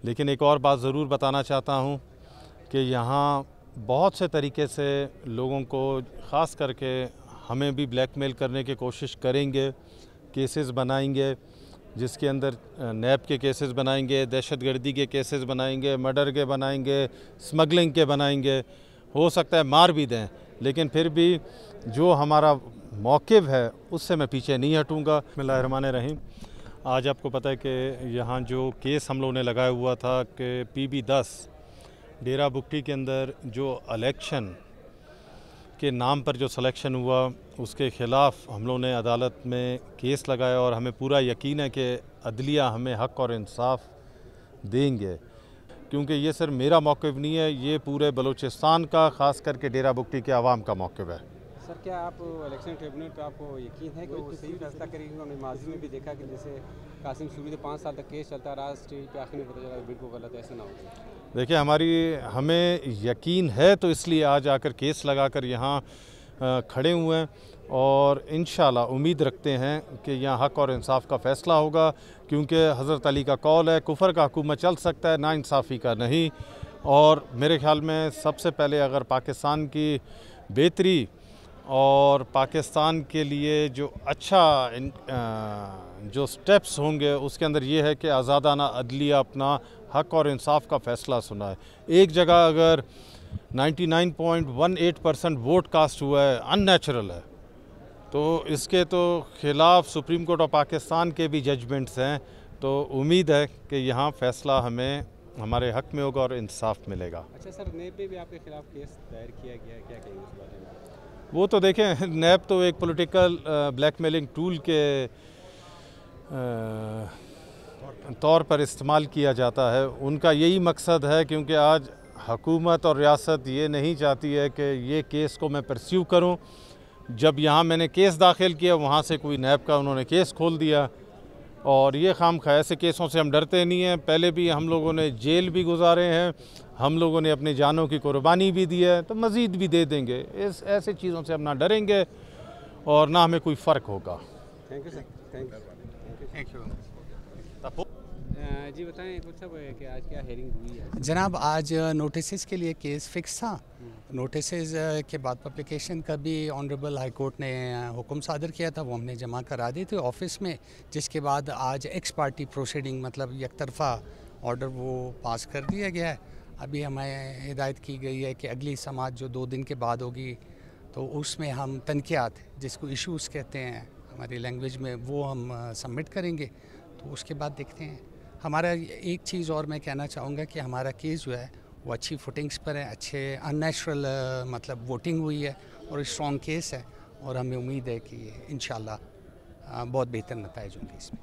लेकिन एक और बात ज़रूर बताना चाहता हूँ कि यहाँ बहुत से तरीके से लोगों को ख़ास करके हमें भी ब्लैकमेल करने की कोशिश करेंगे, केसेस बनाएंगे जिसके अंदर नैब के केसेस बनाएंगे, दहशतगर्दी के केसेस बनाएंगे, मर्डर के बनाएंगे, स्मगलिंग के बनाएंगे, हो सकता है मार भी दें, लेकिन फिर भी जो हमारा मौक़िफ़ है उससे मैं पीछे नहीं हटूँगा। बिस्मिल्लाहिर्रहमानिर्रहीम। आज आपको पता है कि यहाँ जो केस हम लोगों ने लगाया हुआ था कि PB10 डेरा बुगटी के अंदर जो इलेक्शन के नाम पर जो सिलेक्शन हुआ उसके ख़िलाफ़ हम लोगों ने अदालत में केस लगाया और हमें पूरा यकीन है कि अदलिया हमें हक़ और इंसाफ देंगे, क्योंकि ये सिर्फ मेरा मौक़िफ़ नहीं है, ये पूरे बलूचिस्तान का ख़ास करके डेरा बुगटी के आवाम का मौक़िफ़ है। सर, क्या आप इलेक्शन ट्रिब्यूनल पर आपको यकीन है कि वो सही फैसला करेगी? हमने माजी में भी देखा कि जैसे कासिम सूरी तो 5 साल तक केस चलता रहा, स्टेज पे आखिर में पता चला बिल्कुल गलत है, ऐसा ना हो। देखिए, हमें यकीन है तो इसलिए आज आकर केस लगाकर यहाँ खड़े हुए हैं और इंशाअल्लाह उम्मीद रखते हैं कि यहाँ हक़ और इंसाफ का फ़ैसला होगा, क्योंकि हज़रत अली का कौल है, कुफ़र का हुकूमत चल सकता है, नाइंसाफ़ी का नहीं। और मेरे ख़्याल में सबसे पहले अगर पाकिस्तान की बेहतरी और पाकिस्तान के लिए जो अच्छा जो स्टेप्स होंगे उसके अंदर ये है कि आज़ादाना अदलिया अपना हक़ और इंसाफ का फ़ैसला सुनाए। एक जगह अगर 99.18% वोट कास्ट हुआ है, अननेचुरल है, तो इसके तो ख़िलाफ़ सुप्रीम कोर्ट ऑफ पाकिस्तान के भी जजमेंट्स हैं। तो उम्मीद है कि यहाँ फ़ैसला हमें हमारे हक़ में होगा और इंसाफ मिलेगा। अच्छा सर, नैब पे भी आपके ख़िलाफ़ केस दायर किया गया है, क्या कहेंगे उस बारे में? वो तो देखें, नैब तो एक पॉलिटिकल ब्लैकमेलिंग टूल के तौर पर इस्तेमाल किया जाता है। उनका यही मकसद है, क्योंकि आज हुकूमत और रियासत ये नहीं चाहती है कि ये केस को मैं परस्यू करूं। जब यहाँ मैंने केस दाखिल किया, वहाँ से कोई नैब का उन्होंने केस खोल दिया, और ये खामखा ऐसे केसों से हम डरते नहीं हैं। पहले भी हम लोगों ने जेल भी गुजारे हैं, हम लोगों ने अपनी जानों की कुर्बानी भी दी है, तो मज़ीद भी दे देंगे। इस ऐसे चीज़ों से हम ना डरेंगे और ना हमें कोई फ़र्क होगा। Thank you sir. Thank you. जी बताएं कुछ सब कि आज क्या हेयरिंग हुई है? जनाब, आज नोटिस के लिए केस फिक्स था। नोटिस के बाद पब्लिकेशन का भी ऑनरेबल हाई कोर्ट ने हुक्म सादर किया था, वो हमने जमा करा दी थी ऑफिस में, जिसके बाद आज एक्स पार्टी प्रोसीडिंग मतलब एक तरफ़ा ऑर्डर वो पास कर दिया गया है। अभी हमें हिदायत की गई है कि अगली समात जो 2 दिन के बाद होगी, तो उसमें हम तनक़ियात, जिसको इश्यूज़ कहते हैं हमारी लैंग्वेज में, वो हम सबमिट करेंगे। तो उसके बाद देखते हैं। हमारा एक चीज़ और मैं कहना चाहूँगा कि हमारा केस जो है वो अच्छी फुटिंग्स पर है, अच्छे अननेचुरल मतलब वोटिंग हुई है और स्ट्रॉन्ग केस है, और हमें उम्मीद है कि इंशाल्लाह बहुत बेहतर नताइज होंगे इसमें।